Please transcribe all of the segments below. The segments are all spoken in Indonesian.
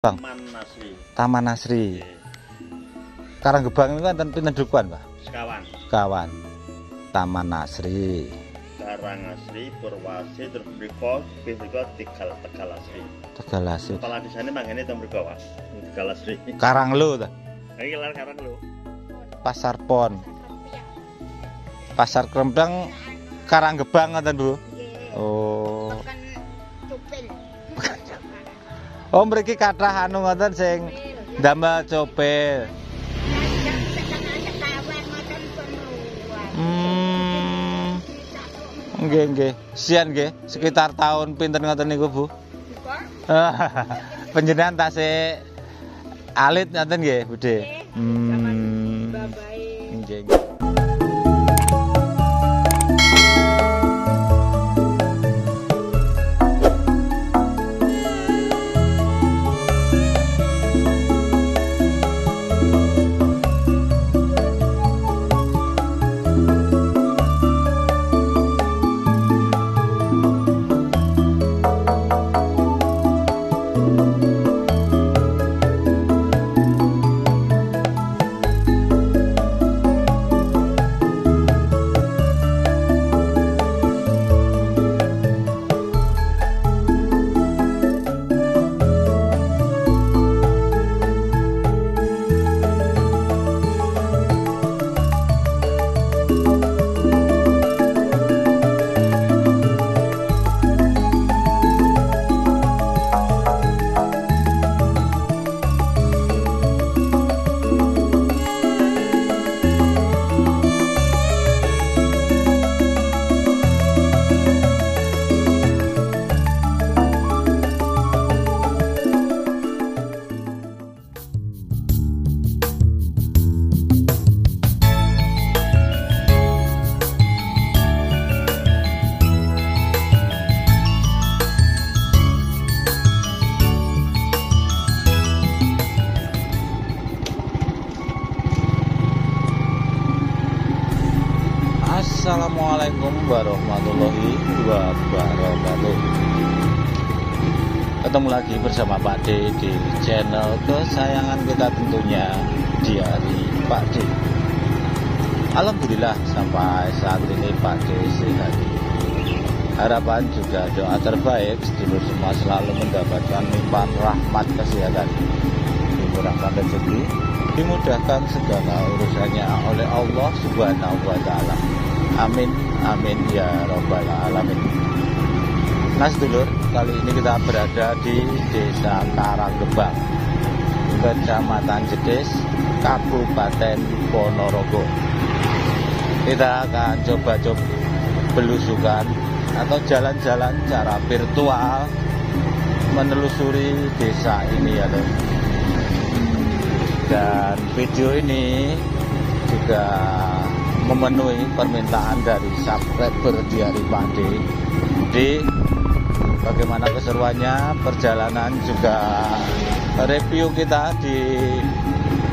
Bang. Taman Nasri. Karanggebang itu kan pinten dukuhan, Pak? Sekawan. Taman Nasri. Karangasri, Purwasri, terus mriko Tegalasri. Tegalasri. Kepala desane manggene teng mriko, Pak. Tegalasri. Karanglo ta? Iki lar Karanglo. Pasar Pon. Pasar Krempeng Karanggebang ngoten, Bu? Oh. Oh, mriki kathah anu ngoten sing ndamel copil. Nggih. Sian nggih, sekitar tahun pinten ngoten niku, Bu? Panjenengan tasih alit ngoten nggih, Budhe? Nggih. Assalamualaikum warahmatullahi wabarakatuh. Ketemu lagi bersama Pak D di channel kesayangan kita tentunya, Diari Pak D. Alhamdulillah sampai saat ini Pak D sehat. Harapan juga doa terbaik sedulur semua selalu mendapatkan limpahan rahmat kesehatan, dimurahkan rezeki, dimudahkan segala urusannya oleh Allah Subhanahu wa Ta'ala. Amin, amin ya robbal alamin. Nah sedulur, kali ini kita berada di Desa Karanggebang, Kecamatan Jedes, Kabupaten Ponorogo. Kita akan coba belusukan atau jalan-jalan secara virtual menelusuri desa ini ya loh. Dan video ini juga memenuhi permintaan dari subscriber Diari Pak D. Jadi bagaimana keseruannya perjalanan juga review kita di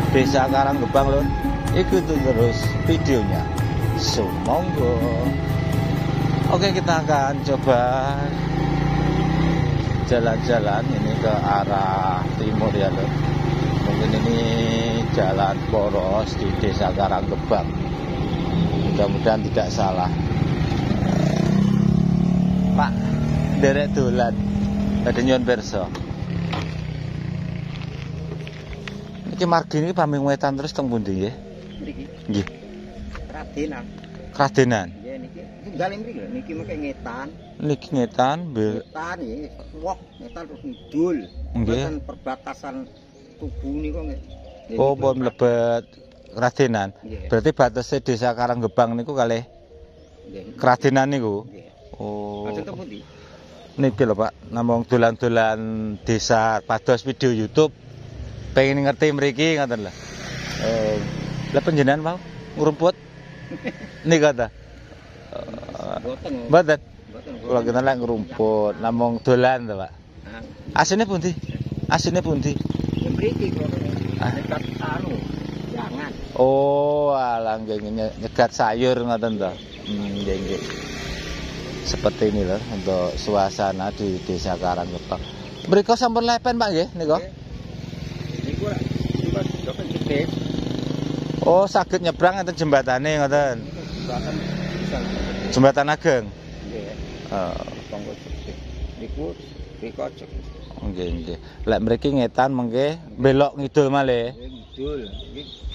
Desa Karanggebang loh. Ikuti terus videonya. Sumonggo. Oke, kita akan coba jalan-jalan ini ke arah timur ya loh. Mungkin ini jalan poros di Desa Karanggebang. Mudah-mudahan tidak salah. Pak, derek dolan. Badhe nyuwun pirsa. Niki margi niki paming wetan terus teng pundi nggih? Mriki. Nggih. Kradenan. Kradenan. Nggih niki. Tunggal mriki lho, niki mengke ngetan. Niki ngetan, Ngetan nggih. Woh, ngetan terus ngidul. Mboten perbatasan tubuh niku nggih. Oh, pun mlebet Kradenan. Berarti batasnya Desa Karanggebang niku kalih Kradenan niku. Oh. Niki lho Pak, namung dolan-dolan desa pados video YouTube. Pengen ngerti mriki ngoten lho. Lah panjenengan mau ngrumput? Nika ta? Mboten. Kula kira lek ngrumput, namung dolan to, Pak. Asine pundi? Asine pundi? Mriki kula. Dekat anu. Jangan. Oh, alah nggih nyegat sayur ngoten to. Nggih. Seperti ini loh untuk suasana di Desa Karanggebang. Mriko sampun lepen Pak nggih nika? Jembatan Jetis. Oh, saged nyebrang enten jembatane ngoten. Jembatan bisa. Jembatan Ageng. Nggih. Tonggo Jetis. Niku Jetis. Nggih, nggih. Lek mriki ngetan mengke belok ngidul malih. Ngidul.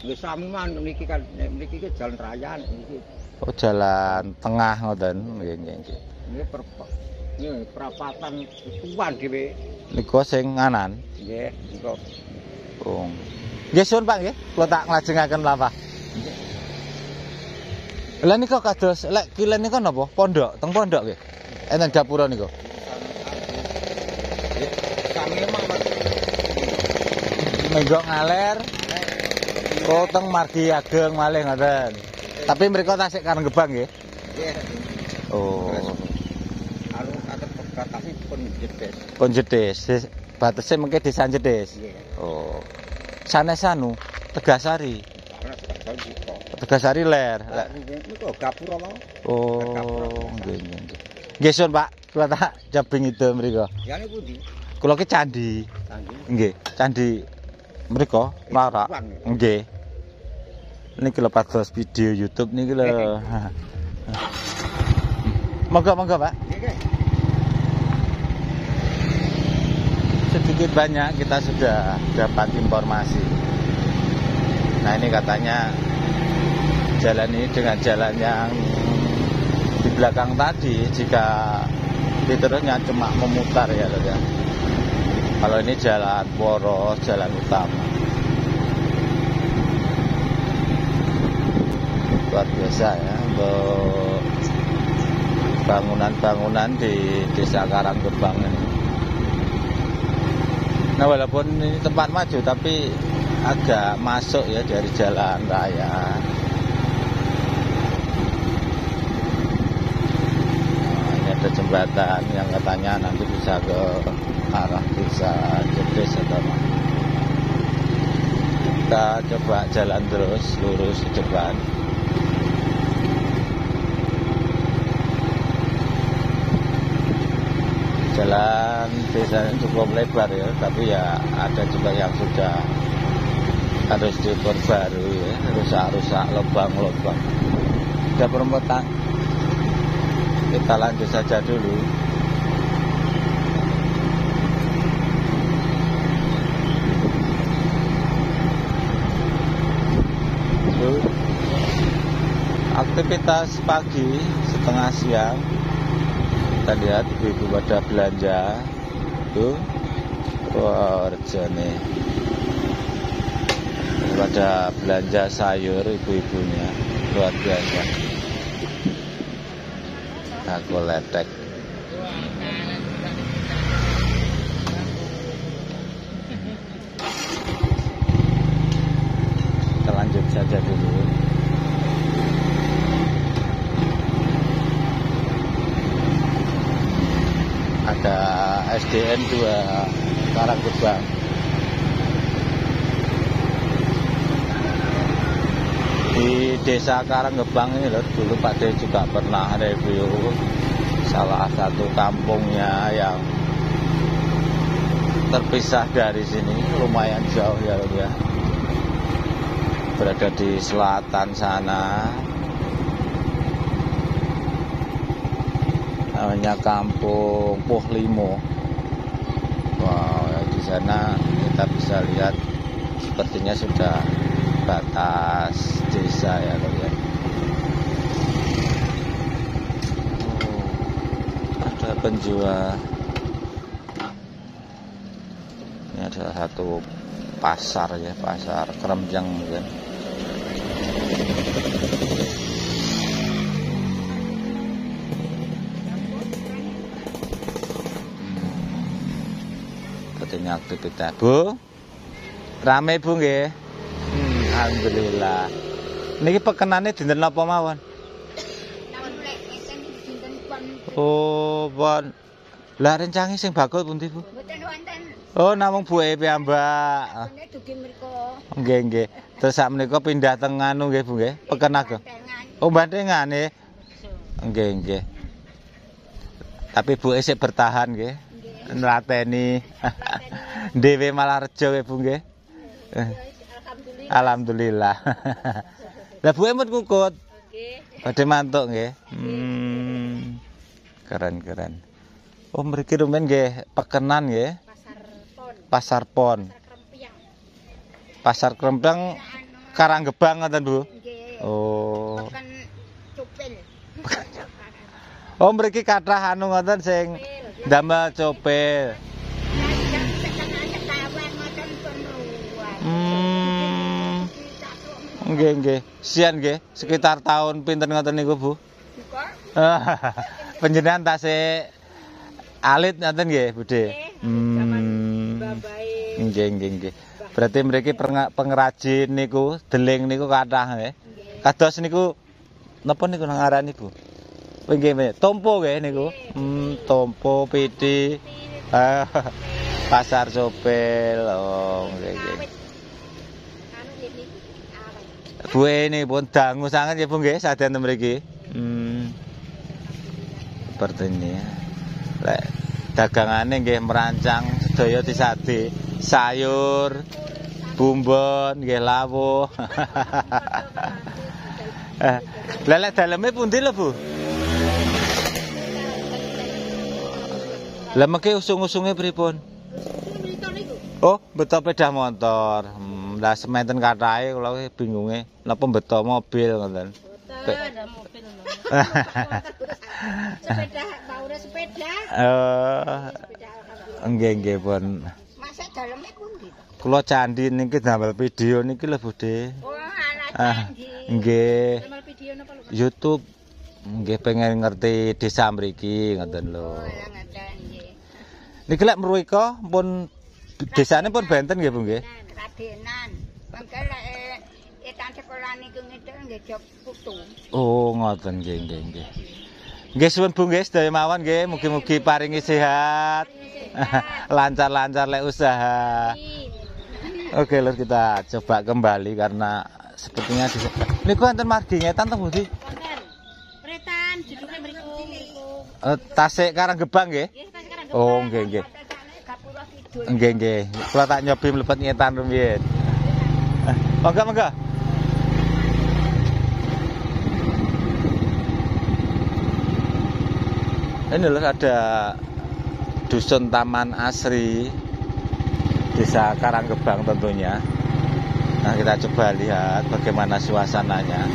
Nggih sami man niki kan mriki ki jalan raya niki. Oh, jalan tengah ngoten. Nggih, nggih, nggih. Ini perapatan tuan dhewe. Niku sing nganan. Nggih, niku. Oh. Nggih sun Pak nggih, kula tak nglajengaken lampah. Lah niku kados lek kilen niku napa? Pondok, teng pondok nggih. Enten gapura niku. Kami emang Menggok ngaler. Kok teng margi Ageng malih ngoten. Tapi mriko tasik Karang Gebang nggih. nggih. Oh. Anu kate batasi pun Jetis. Pun Jetis. Batese mengke Desa Jetis. Nggih. Oh. Sanes anu Tegasari. Karena sekarang buka. Tegasari ler. Niku gapura mau. Oh, nggih nggih. Nggih sun Pak, kula tak jabing itu mriko. Ya niku pundi? Kula ki candi. Candi. Nggih, candi mriko Marak. Nggih. Niki lho pados video YouTube niki lho. Monggo Pak. Nggih. Sedikit banyak kita sudah dapat informasi. Nah, ini katanya jalan ini dengan jalan yang di belakang tadi jika diterusnya cuma memutar ya loh ya. Kalau ini jalan poros, jalan utama. Luar biasa ya untuk bangunan-bangunan di Desa Karang Gebang ini. Nah, walaupun ini tempat maju tapi agak masuk ya dari jalan raya. Nah, ini ada jembatan yang katanya nanti bisa ke arah Desa Jetis atau apa. Kita coba jalan terus lurus ke depan. Jalan desa cukup lebar ya, tapi ya ada juga yang sudah harus diperbarui ya, rusak-rusak, lubang-lubang. Ada perempatan. Kita lanjut saja dulu. Itu aktivitas pagi setengah siang. Kita lihat ibu-ibu pada belanja tuh, wah rejane pada belanja sayur ibu-ibunya luar biasa. Aku letek. Kita lanjut saja dulu. Ada SDN 2 Karang Gebang. Di Desa Karang Gebang ini loh, dulu Pak De juga pernah review salah satu kampungnya yang terpisah dari sini, lumayan jauh ya loh ya. Berada di selatan sana. Namanya Kampung Pohlimo. Wow, ya di sana kita bisa lihat sepertinya sudah batas desa ya loh ya. Oh, ada penjual. Ini ada satu pasar ya, pasar keranjang mungkin. Sepertinya aktivitas. Bu, rame Bu nggih? Alhamdulillah. Niki pekenane dinten napa mawon? Oh, pon. Lah rencange sing bakul pundi Bu? Mboten wonten. Oh, namung buke piyambak. Dene dugi mriku. Nggih, nggih. Terus sak menika pindah teng anu nggih Bu nggih, Peken Ageng. Oh, Bantengan nggih. Nggih, nggih. Tapi Bu isih bertahan nggih. Nlateni. Dhewe malah rejo nggih Bu nggih. Alhamdulillah. Alhamdulillah. Lah Bu empun kukut. Nggih. Badhe mantuk nggih. Keren. Oh mriki rumen nggih pekenan nggih. Pasar Pon. Pasar Pon. Pasar Krempiang. Pasar Krempiang Karanggebang ngoten Bu. Nggih. Oh. Peken Cupil. Oh mriki kathah anu ngoten sing damel copil. Nggih. Sian nggih, sekitar tahun pinten ngoten niku Bu? Panjenengan tasih alit ngoten nggih, Budhe. Nggih. Berarti mriki pengrajin niku, deling niku kathah nggih. Kados niku napa niku ngarani Bu? Nggih, tompo nggih niku. Tompo piti. Pasar Copil. Oh, nggih. Bu ini pun dangu sangat ya Bu nggih saden mriki. Seperti ini. Lek dagangane nggih merancang sedaya disade, sayur, bumbon, nggih lawuh. Lek daleme pundi lho Bu? Lah mengke usung-usunge pripun? Oh, beto sepeda motor. Lah sementen kathahe kula bingunge napa beto mobil ngoten. Ada mobil lho. Sepeda, baure sepeda. Nggih pun. Masa daleme pundi? Kula candi niki damel video niki lho Budhe. Oh, ana candi. Nggih. Damel video napa lho? YouTube. Nggih pengen ngerti desa mriki ngoten lho. Oh, ya ngaten nggih. Niki lek mriko pun desane pun benten nggih Bu nggih. Radenan. Mangke lek etan sekolah niku ngidul nggih jog putu. Oh, ngoten nggih. Nggih suwun Bu nggih sedaya mawon nggih, mugi-mugi paringi sehat. Lancar-lancar lek usaha. Oke, lur kita coba kembali karena sepertinya di niku enten margi ngetan to Bu Di? Wonten. Pretan juduke mriku. Tasik Karanggebang nggih? Nggih, tas Karanggebang. Oh, nggih. Gapura Kidul. Nggih. Kula tak nyobi mlebet ngetan rumiyin. Monggo. Ini loh ada dusun Taman Asri Desa Karanggebang tentunya. Nah kita coba lihat bagaimana suasananya.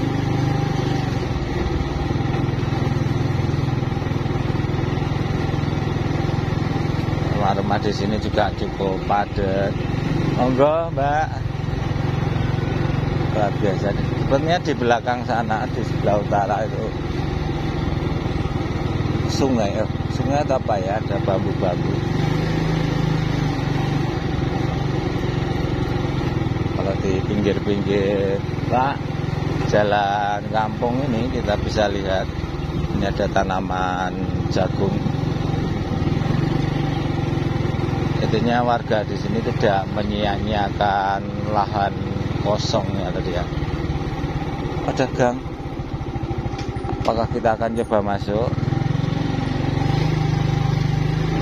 Rumah-rumah di sini juga cukup padat. Monggo Mbak. Luar biasa. Sepertinya di belakang sana di sebelah utara itu sungai atau apa ya, ada bambu-bambu. Kalau di pinggir-pinggir jalan kampung ini kita bisa lihat ini ada tanaman jagung. Intinya warga di sini tidak menyia-nyiakan lahan kosong ya tadi ya. Ada gang. Apakah kita akan coba masuk?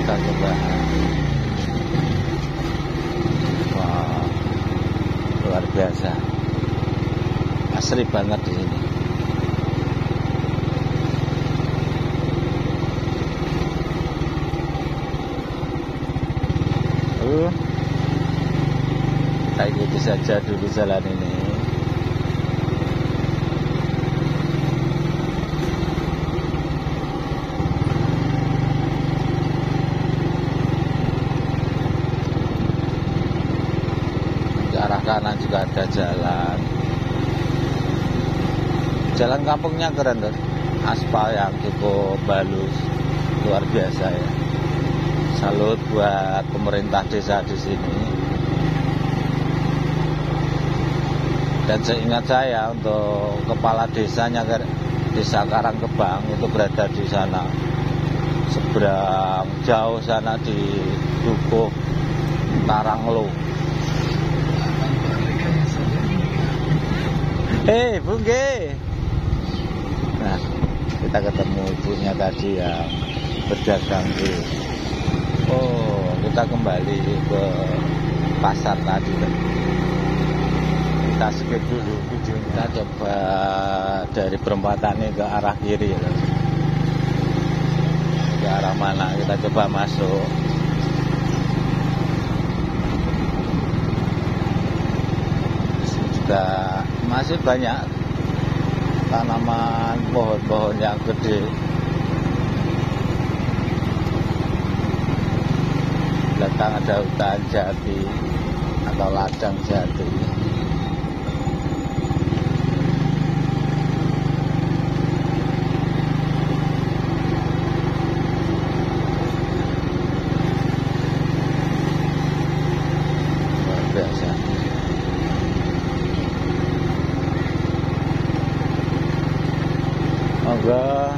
Kita coba. Wah, luar biasa. Asri banget di sini. Kita ikuti saja dulu jalan ini. Ke arah kanan juga ada jalan. Jalan kampungnya keren tuh. Aspal yang cukup balus, luar biasa ya. Salut buat pemerintah desa di sini. Dan seingat saya untuk kepala desanya Desa Karanggebang itu berada di sana. Seberang jauh sana di Dukuh Taranglo. Bungge. Nah, kita ketemu ibunya tadi yang berdagang di. Oh, kita kembali ke pasar tadi. kita skip dulu video, kita coba dari perempatannya ke arah kiri ya. Ke arah mana kita coba masuk. Di sini juga masih banyak tanaman pohon-pohon yang gede. Belakang ada hutan jati atau ladang jati. Luar biasa. Enggak.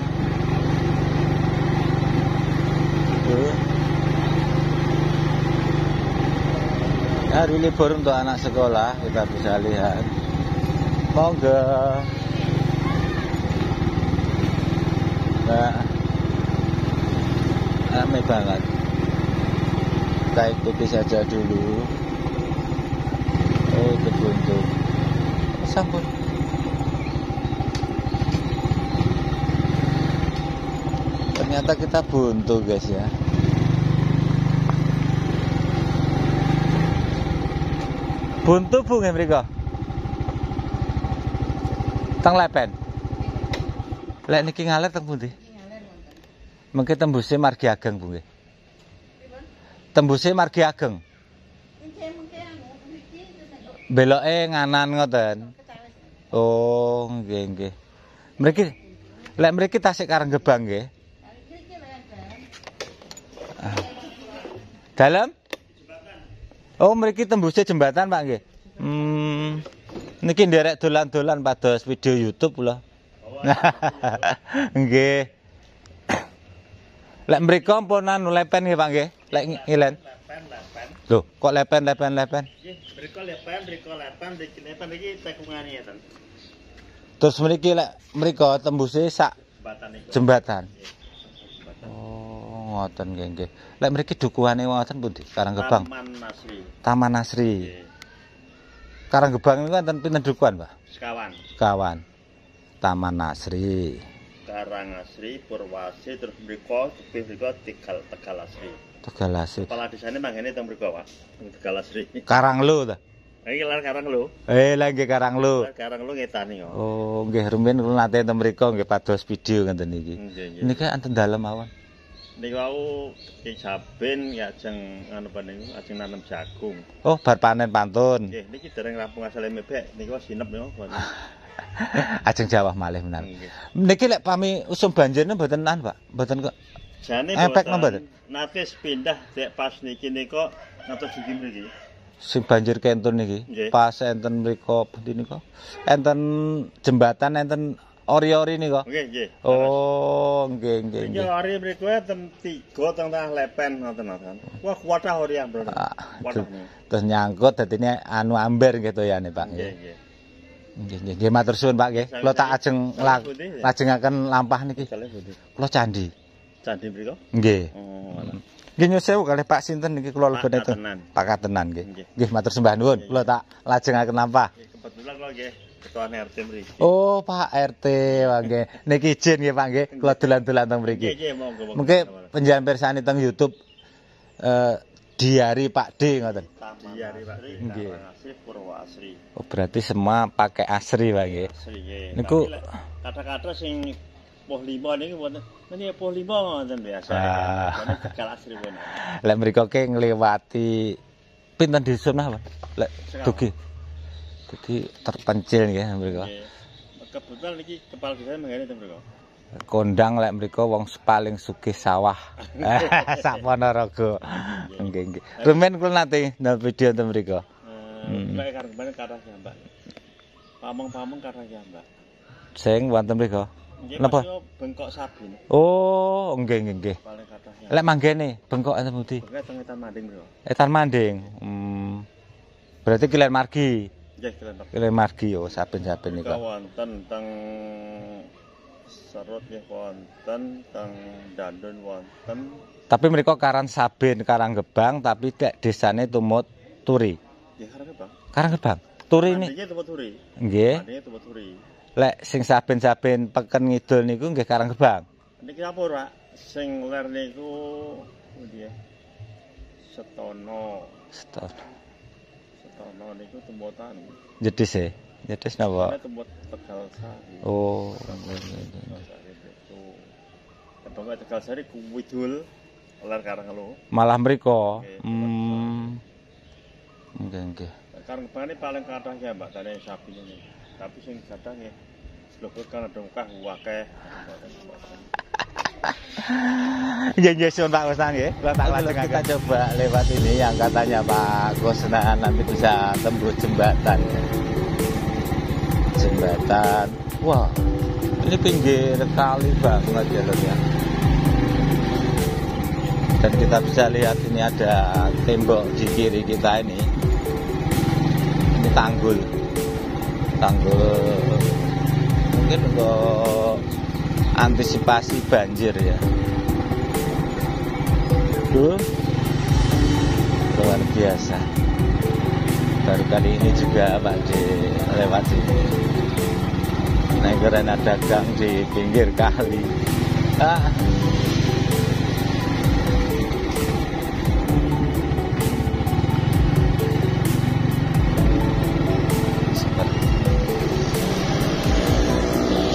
Hari libur untuk anak sekolah, kita bisa lihat. Monggo. Nah, ramai banget. Kita ikuti saja dulu. Oh, itu buntu. Sampun. Ternyata kita buntu, guys ya. Buntu Bu nggih mriku. Teng Lepen. Lek niki ngaler teng pundi? Mengke tembuse Margi Ageng Bu nggih. Tembuse Margi Ageng. Beloke nganan ngoten. Oh, nggih nggih. Mriki lek mriki tasik Karanggebang nggih. Dalam? Oh, mriki tembusnya jembatan, Pak nggih. Niki nderek dolan-dolan pados video YouTube lho. Nggih. Lek mriko ampunan Lepen nggih, Pak nggih. Lek ngilen. Lepen. Lho, kok Lepen? Nggih, mriko Lepen, iki tekungane ngeten. Terus mriki lek mriko tembusnya sak jembatan. Ngoten nggih. Lek mriki dukuhane wonten pundi? Karanggebang. Taman Nasri. Karanggebang niku wonten pinten dukuhan, Pak? Sekawan. Taman Nasri. Karangasri, Purwasri, terus mriko Tegal Asri. Tegal Asri. Kepala desane manggene teng mriko, Pak. Tegal Asri. Karanglo ta? Iki lar Karanglo. Lah nggih Karanglo. Karanglo ngetani kok. Oh, nggih rumiyin kula nate teng mriko nggih pados video ngenten iki. Niki enten dalem mawon. Niku wau Ki Saben ya ajeng anu niku ajeng nanem jagung. Oh, bar panen pantun. Nggih, niki dereng rampung asale mebek niku sinep niku. Ajeng jawah malih menan. Niki lek pami usum banjirne mboten an, Pak. Mboten kok. Jane mboten. Nate pindah dek pas niki nika ngatos iki mriki. Sing banjir kentun niki. Pas enten mriko pundi nika? Enten jembatan enten ori-ori niku. Nggih. Oh, nggih. Iki ori mriku enten 3 teng tengah Lepen ngoten. Wah, kuwatah ori ambrol. Terus nyangkut dadine anu amber nggih toyane, Pak. Nggih, matur suwun, Pak nggih. Kula tak lajengaken lampah niki. Kula candi. Candi mriku? Nggih. Nggih nyuwun sewu kalih Pak sinten niki kula lebet itu. Pak Katenan nggih. Nggih matur sembah nuwun. Kula tak lajengaken lampah. Kebetulan kula nggih ketua RT mriki. Oh, Pak RT nggih. Niki izin nggih, Pak nggih. Kula dolan-dolan teng mriki. Nggih, monggo. Mengke panjenengan pirsani teng YouTube Diari Pak D ngoten. Diari Pak D. Nggih. Purwasri. Oh, berarti semua pakai asri, Pak nggih. Asri nggih. Niku kata-kata sing poh 5 niki wonten. Niki poh 5 wonten biasa. Wonten Tegal Asri wonten. Lek mriku ke ngliwati pinten desa napa? Lek dugi. Jadi terpencil nggih mriku. Kebetulan niki kepala desa menggene teng mriku. Kondang lek mriku wong paling sugih sawah. Sak Ponorogo. Nggih. Rumen kula nate ndang video teng mriku. Lek karep kathah ya, Mbak. Pamong-pamong kathah ya, Mbak. Sing wonten mriku. Napa? Bengkok Sabin. Oh, nggih. Paling kathah ya. Lek manggene bengkok enten pundi? Bengkok teng Etan Manding, Bro. Etan Manding. Berarti Kilen Margi. Nggih, Kilen Margi. Kilen Margi yo saben-saben niku. Wonten teng Serut nggih wonten, teng Dandun wonten. Tapi mriku Karan Saben, Karanggebang, tapi desane Tumut Turi. Nggih, Karanggebang. Karanggebang. Turi ini. Mandinge tempat turi. Nggih. Mandinge tempat turi. Lek sing saben-saben peken ngidul niku nggih Karanggebang. Niki nyampur, Pak. Sing ler niku pundi ya? Setono. Setono niku tembotan. Jedis e. Jedis napa? Tembot Tegal Sari. Oh. Tembok Tegal Sari Widul ler Karanglo. Malah mriko. Nggih. Karanggebang ini paling kathah ya Mbak tane sapi ini. Tapi sing kathah nggih lho kan ada mukah akeh. Ya sun Pak Kusnan nggih. Kita coba lewat ini yang katanya Pak Kusnan nanti bisa tembus jembatan. Jembatan. Wah. Ini pinggir kali banget ya loh ya. Dan kita bisa lihat ini ada tembok di kiri kita ini. Ini tanggul. Mungkin untuk antisipasi banjir ya. Tuh, luar biasa. Baru kali ini juga Pak lewat sini. Nah, karena ada gang di pinggir kali.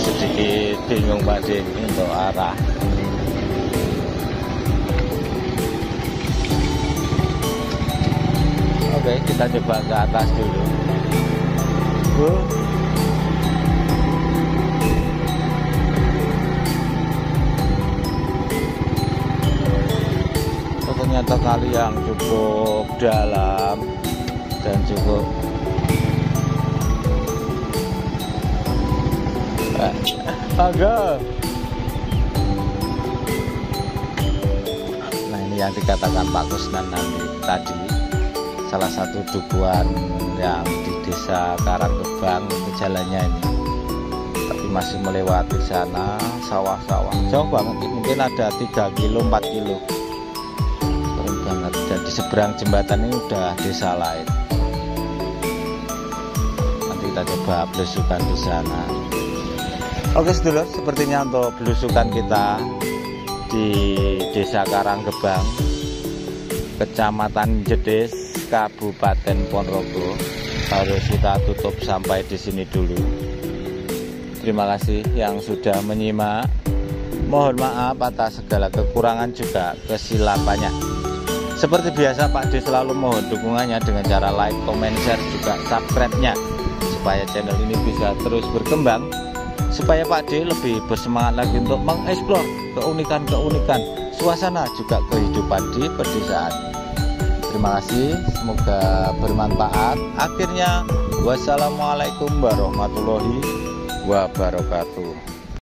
Sedikit bingung Pak Din untuk arah. Oke, kita coba ke atas dulu. Ternyata kali yang cukup dalam dan cukup agak. Nah, ini yang dikatakan Pak Kusnan tadi, salah satu dukuhan yang di desa Karanggebang itu jalannya ini, tapi masih melewati sana sawah-sawah jauh banget, mungkin ada 3 kilo 4 kilo banget. Dan di seberang jembatan ini udah desa lain. Nanti kita coba belusukan di sana. Oke sedulur, sepertinya untuk belusukan kita di Desa Karanggebang, Kecamatan Jedis, Kabupaten Ponorogo, harus kita tutup sampai di sini dulu. Terima kasih yang sudah menyimak. Mohon maaf atas segala kekurangan juga kesilapannya. Seperti biasa Pak D selalu mohon dukungannya dengan cara like, comment, share, juga subscribe-nya supaya channel ini bisa terus berkembang, supaya Pak D lebih bersemangat lagi untuk mengeksplor keunikan-keunikan suasana juga kehidupan di pedesaan. Terima kasih, semoga bermanfaat. Akhirnya wassalamualaikum warahmatullahi wabarakatuh.